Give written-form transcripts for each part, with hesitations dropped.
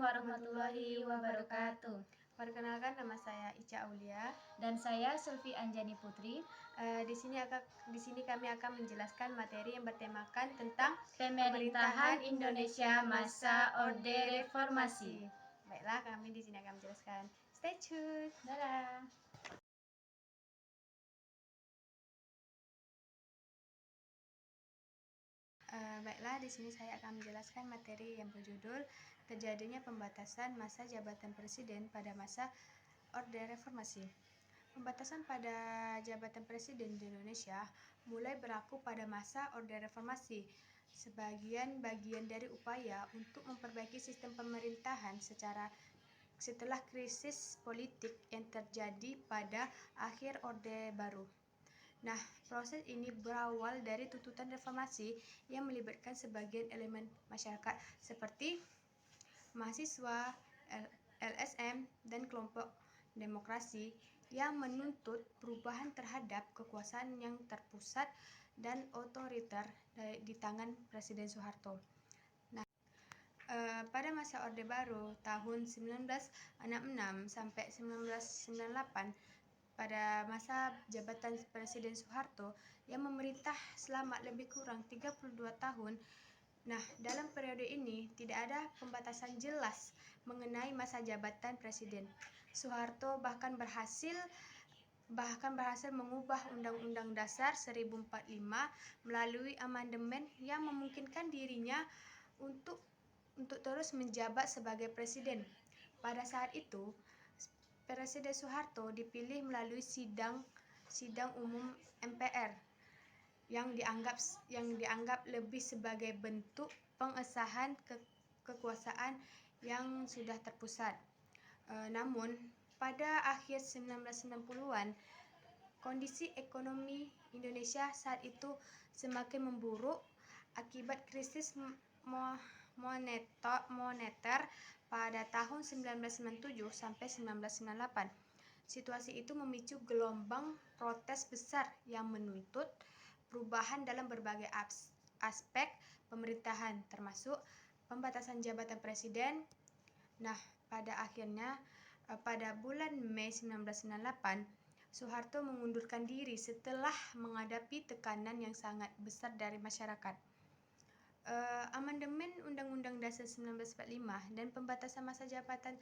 warahmatullahi wabarakatuh. Perkenalkan, nama saya Ica Aulia Dan saya Sulfi Anjani Putri. Di sini kami akan menjelaskan materi yang bertemakan tentang Pemerintahan Indonesia masa Orde Reformasi. Baiklah, kami di sini akan menjelaskan. Stay tune. Dadah. Baiklah, di sini saya akan menjelaskan materi yang berjudul terjadinya pembatasan masa jabatan presiden pada masa Orde Reformasi. Pembatasan pada jabatan presiden di Indonesia mulai berlaku pada masa Orde Reformasi, sebagian bagian dari upaya untuk memperbaiki sistem pemerintahan setelah krisis politik yang terjadi pada akhir Orde Baru. Nah, proses ini berawal dari tuntutan reformasi yang melibatkan sebagian elemen masyarakat seperti mahasiswa, LSM, dan kelompok demokrasi yang menuntut perubahan terhadap kekuasaan yang terpusat dan otoriter di tangan Presiden Soeharto. Nah, pada masa Orde Baru tahun 1966 sampai 1998, pada masa jabatan Presiden Soeharto yang memerintah selama lebih kurang 32 tahun. Nah, dalam periode ini tidak ada pembatasan jelas mengenai masa jabatan presiden. Soeharto bahkan berhasil mengubah Undang-Undang Dasar 1045 melalui amandemen yang memungkinkan dirinya untuk terus menjabat sebagai presiden. Pada saat itu, Presiden Soeharto dipilih melalui sidang umum MPR yang dianggap lebih sebagai bentuk pengesahan kekuasaan yang sudah terpusat. Namun pada akhir 1960-an, kondisi ekonomi Indonesia saat itu semakin memburuk akibat krisis moneter pada tahun 1997 sampai 1998. Situasi itu memicu gelombang protes besar yang menuntut perubahan dalam berbagai aspek pemerintahan, termasuk pembatasan jabatan presiden. Nah, pada akhirnya pada bulan Mei 1998, Soeharto mengundurkan diri setelah menghadapi tekanan yang sangat besar dari masyarakat. Amandemen Undang-Undang Dasar 1945 dan pembatasan masa jabatan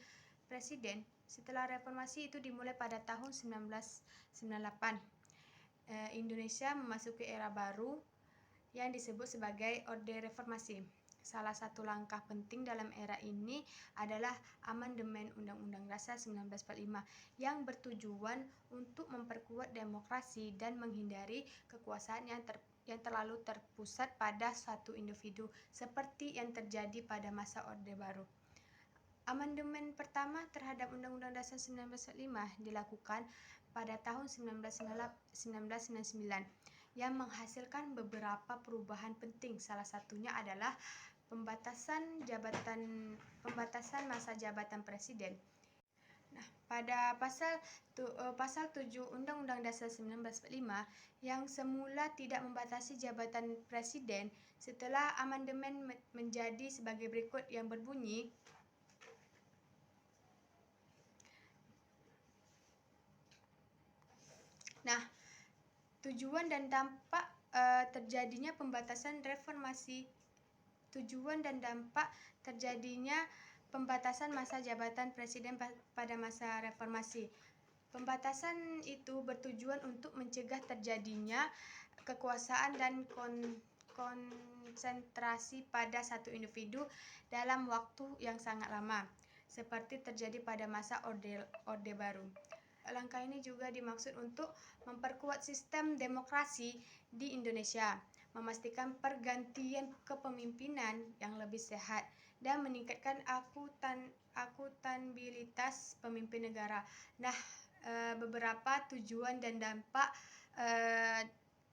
presiden setelah reformasi itu dimulai pada tahun 1998. Indonesia memasuki era baru yang disebut sebagai Orde Reformasi. Salah satu langkah penting dalam era ini adalah amandemen Undang-Undang Dasar 1945 yang bertujuan untuk memperkuat demokrasi dan menghindari kekuasaan yang terlalu terpusat pada satu individu seperti yang terjadi pada masa Orde Baru. Amandemen pertama terhadap Undang-Undang Dasar 1945 dilakukan pada tahun 1999 yang menghasilkan beberapa perubahan penting. Salah satunya adalah pembatasan masa jabatan presiden. Nah, pada pasal 7 Undang-Undang Dasar 1945 yang semula tidak membatasi jabatan presiden, setelah amandemen menjadi sebagai berikut yang berbunyi, nah, tujuan dan dampak terjadinya pembatasan masa jabatan presiden pada masa reformasi. Pembatasan itu bertujuan untuk mencegah terjadinya kekuasaan dan konsentrasi pada satu individu dalam waktu yang sangat lama, seperti terjadi pada masa Orde Baru. Langkah ini juga dimaksud untuk memperkuat sistem demokrasi di Indonesia, memastikan pergantian kepemimpinan yang lebih sehat, dan meningkatkan akuntabilitas pemimpin negara. Nah, beberapa tujuan dan dampak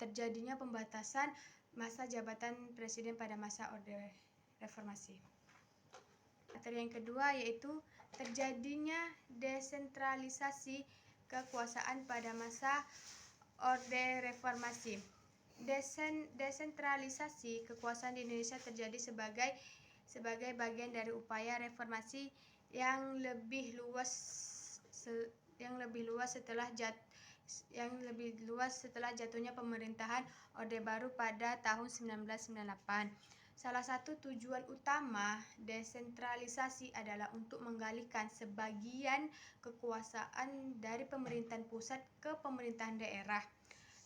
terjadinya pembatasan masa jabatan presiden pada masa Orde Reformasi. Materi yang kedua yaitu terjadinya desentralisasi kekuasaan pada masa Orde Reformasi. Desentralisasi kekuasaan di Indonesia terjadi sebagai bagian dari upaya reformasi yang lebih luas setelah jatuhnya pemerintahan Orde Baru pada tahun 1998. Salah satu tujuan utama desentralisasi adalah untuk mengalihkan sebagian kekuasaan dari pemerintahan pusat ke pemerintahan daerah,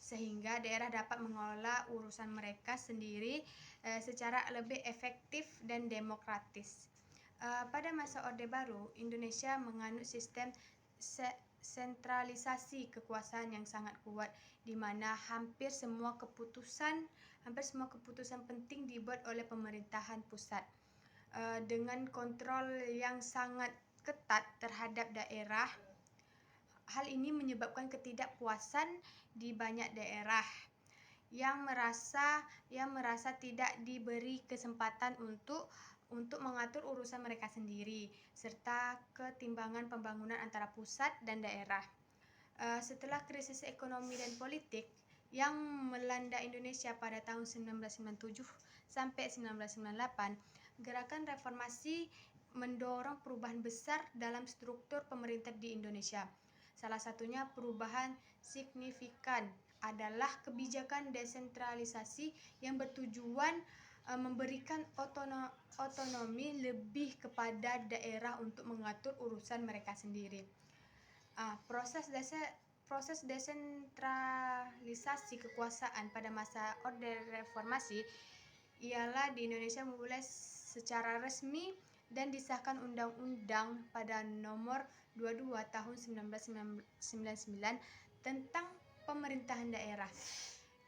sehingga daerah dapat mengelola urusan mereka sendiri secara lebih efektif dan demokratis. Pada masa Orde Baru, Indonesia menganut sistem sentralisasi kekuasaan yang sangat kuat, di mana hampir semua keputusan penting dibuat oleh pemerintahan pusat, dengan kontrol yang sangat ketat terhadap daerah. Hal ini menyebabkan ketidakpuasan di banyak daerah yang merasa tidak diberi kesempatan untuk mengatur urusan mereka sendiri, serta ketimbangan pembangunan antara pusat dan daerah. Setelah krisis ekonomi dan politik yang melanda Indonesia pada tahun 1997 sampai 1998, gerakan reformasi mendorong perubahan besar dalam struktur pemerintah di Indonesia. Salah satunya perubahan signifikan adalah kebijakan desentralisasi yang bertujuan memberikan otonomi lebih kepada daerah untuk mengatur urusan mereka sendiri. Proses desentralisasi kekuasaan pada masa Orde Reformasi ialah di Indonesia mulai secara resmi dan disahkan Undang-Undang pada nomor 22 tahun 1999 tentang pemerintahan daerah,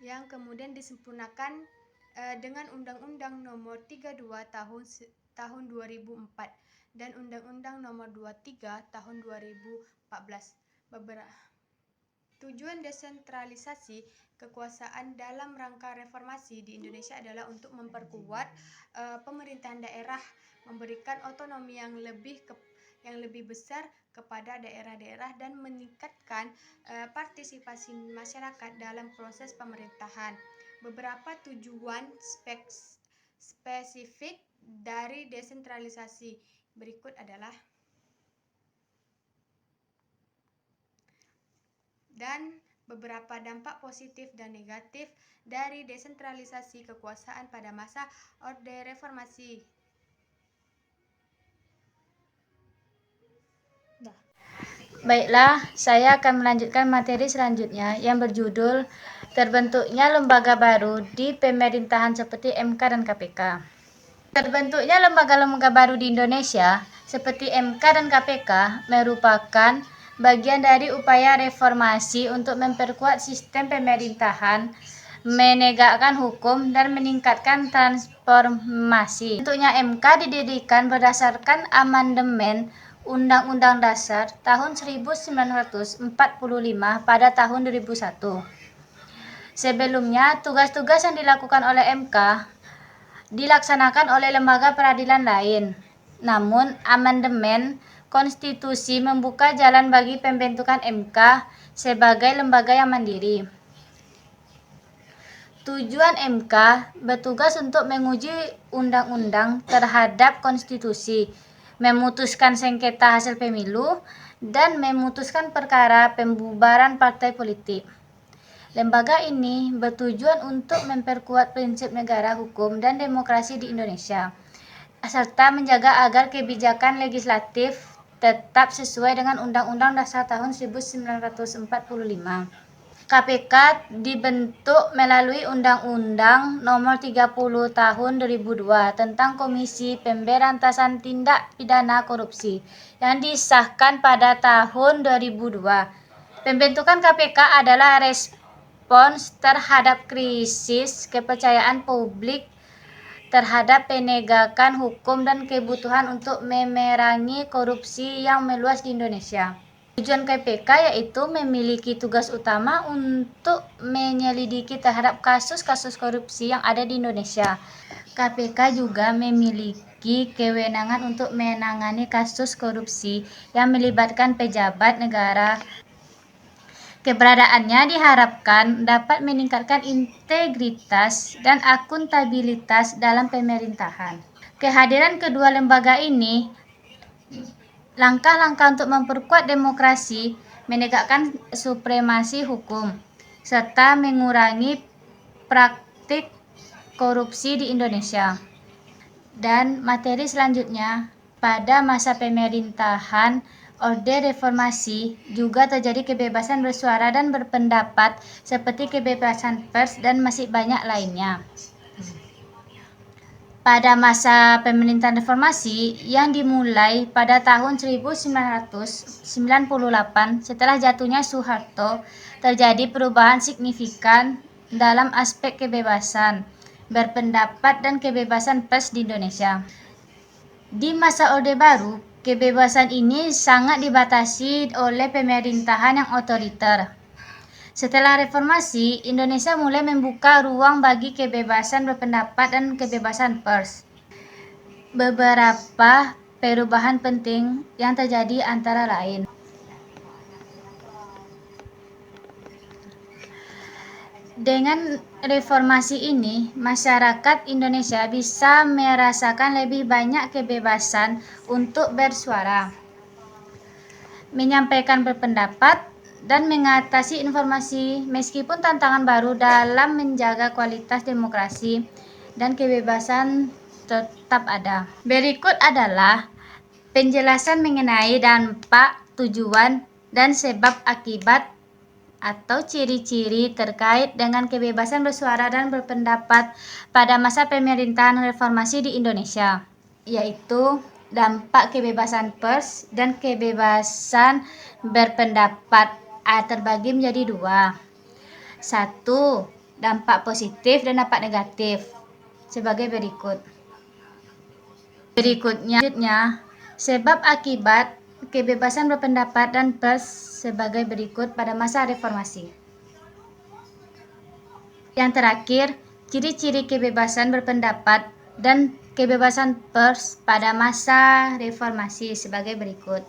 yang kemudian disempurnakan dengan Undang-Undang nomor 32 tahun 2004 dan Undang-Undang nomor 23 tahun 2014. Tujuan desentralisasi kekuasaan dalam rangka reformasi di Indonesia adalah untuk memperkuat pemerintahan daerah, memberikan otonomi yang lebih besar kepada daerah-daerah, dan meningkatkan partisipasi masyarakat dalam proses pemerintahan. Beberapa tujuan spesifik dari desentralisasi berikut adalah: dan beberapa dampak positif dan negatif dari desentralisasi kekuasaan pada masa Orde Reformasi. Baiklah, saya akan melanjutkan materi selanjutnya yang berjudul terbentuknya lembaga baru di pemerintahan seperti MK dan KPK. Terbentuknya lembaga-lembaga baru di Indonesia seperti MK dan KPK merupakan bagian dari upaya reformasi untuk memperkuat sistem pemerintahan, menegakkan hukum, dan meningkatkan transformasi. Bentuknya MK didirikan berdasarkan amandemen Undang-Undang Dasar tahun 1945 pada tahun 2001. Sebelumnya, tugas-tugas yang dilakukan oleh MK dilaksanakan oleh lembaga peradilan lain. Namun, amandemen konstitusi membuka jalan bagi pembentukan MK sebagai lembaga yang mandiri. Tujuan MK bertugas untuk menguji undang-undang terhadap konstitusi, memutuskan sengketa hasil pemilu, dan memutuskan perkara pembubaran partai politik. Lembaga ini bertujuan untuk memperkuat prinsip negara hukum dan demokrasi di Indonesia, serta menjaga agar kebijakan legislatif tetap sesuai dengan Undang-Undang Dasar tahun 1945. KPK dibentuk melalui Undang-Undang Nomor 30 Tahun 2002 tentang Komisi Pemberantasan Tindak Pidana Korupsi yang disahkan pada tahun 2002. Pembentukan KPK adalah respons terhadap krisis kepercayaan publik terhadap penegakan hukum dan kebutuhan untuk memerangi korupsi yang meluas di Indonesia. Tujuan KPK yaitu memiliki tugas utama untuk menyelidiki terhadap kasus-kasus korupsi yang ada di Indonesia. KPK juga memiliki kewenangan untuk menangani kasus korupsi yang melibatkan pejabat negara. Keberadaannya diharapkan dapat meningkatkan integritas dan akuntabilitas dalam pemerintahan. Kehadiran kedua lembaga ini langkah-langkah untuk memperkuat demokrasi, menegakkan supremasi hukum, serta mengurangi praktik korupsi di Indonesia. Dan materi selanjutnya, pada masa pemerintahan Orde Reformasi juga terjadi kebebasan bersuara dan berpendapat seperti kebebasan pers dan masih banyak lainnya. Pada masa pemerintahan reformasi yang dimulai pada tahun 1998 setelah jatuhnya Soeharto, terjadi perubahan signifikan dalam aspek kebebasan berpendapat dan kebebasan pers di Indonesia. Di masa Orde Baru, kebebasan ini sangat dibatasi oleh pemerintahan yang otoriter. Setelah reformasi, Indonesia mulai membuka ruang bagi kebebasan berpendapat dan kebebasan pers. Beberapa perubahan penting yang terjadi antara lain. Dengan reformasi ini, masyarakat Indonesia bisa merasakan lebih banyak kebebasan untuk bersuara, menyampaikan berpendapat, dan mengatasi informasi, meskipun tantangan baru dalam menjaga kualitas demokrasi dan kebebasan tetap ada. Berikut adalah penjelasan mengenai dampak, tujuan, dan sebab akibat atau ciri-ciri terkait dengan kebebasan bersuara dan berpendapat pada masa pemerintahan reformasi di Indonesia, yaitu dampak kebebasan pers dan kebebasan berpendapat terbagi menjadi dua. Satu, dampak positif dan dampak negatif sebagai berikut. Berikutnya, sebab akibat kebebasan berpendapat dan pers sebagai berikut pada masa reformasi. Yang terakhir, ciri-ciri kebebasan berpendapat dan kebebasan pers pada masa reformasi sebagai berikut.